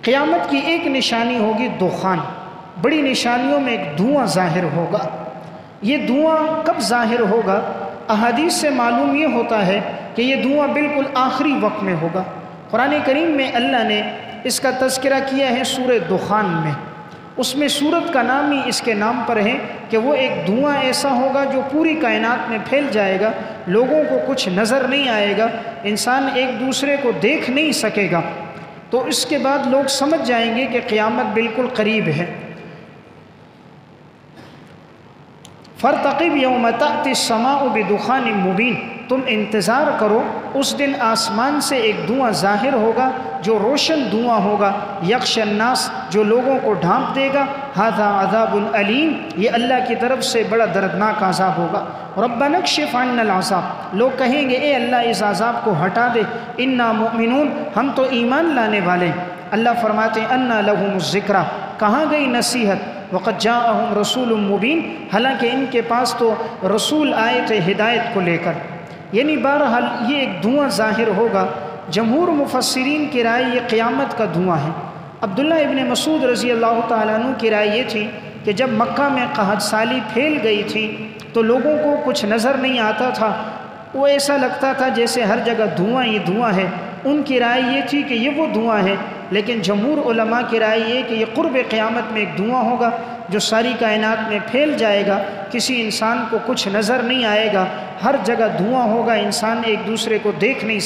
قیامت کی ایک نشانی ہوگی دخان، بڑی نشانیوں میں ایک دھواں ظاہر ہوگا۔ یہ دھواں کب ظاہر ہوگا؟ احادیث سے معلوم یہ ہوتا ہے کہ یہ دھواں بالکل آخری وقت میں ہوگا۔ قرآن کریم میں اللہ نے اس کا تذکرہ کیا ہے سورہ دخان میں، اس میں سورت کا نام ہی اس کے نام پر ہے کہ وہ ایک دھواں ایسا ہوگا جو پوری کائنات میں پھیل جائے گا، لوگوں کو کچھ نظر نہیں آئے گا، انسان ایک دوسرے کو دیکھ نہیں سکے گا، تو اس کے بعد لوگ سمجھ جائیں گے کہ قیامت بالکل قریب ہے۔ فَارْتَقِبْ يَوْمَ تَأْتِي السَّمَاءُ بِدُخَانٍ مُبِينٍ، تم انتظار کرو، اس دن آسمان سے ایک دھواں ظاہر ہوگا جو روشن دھواں ہوگا، یغشی الناس، جو لوگوں کو ڈھانپ دے گا، ھذا عذاب علیم، یہ اللہ کی طرف سے بڑا دردناک عذاب ہوگا۔ ربنا اکشف عنا العذاب، لوگ کہیں گے اے اللہ اس عذاب کو ہٹا دے، انا مؤمنون، ہم تو ایمان لانے والے۔ اللہ فرماتے ہیں انا لہم الذکریٰ، کہاں گئی نصیحت؟ وقد جاءہم رسول مبین، حالانکہ ان کے پاس تو رسول آئے تھے ہدایت کو لے کر۔ یعنی بہرحال یہ ایک دھواں ظاہر ہوگا۔ جمہور مفسرین کی رائے یہ قیامت کا دھواں ہے۔ عبداللہ ابن مسعود رضی اللہ تعالیٰ عنہ کی رائے یہ تھی کہ جب مکہ میں قحط سالی پھیل گئی تھی تو لوگوں کو کچھ نظر نہیں آتا تھا، وہ ایسا لگتا تھا جیسے ہر جگہ دھواں ہی دھواں ہے۔ ان کی رائے یہ تھی کہ یہ وہ دھواں ہے، لیکن جمہور علماء کی رائے یہ کہ یہ قرب قیامت میں ایک دھواں ہوگا جو ساری کائنات میں پھیل جائے گا، کسی انسان کو کچھ نظر نہیں آئے گا، ہر جگہ دھواں ہوگا، انسان ایک دوسرے کو دیکھ نہیں سکتا۔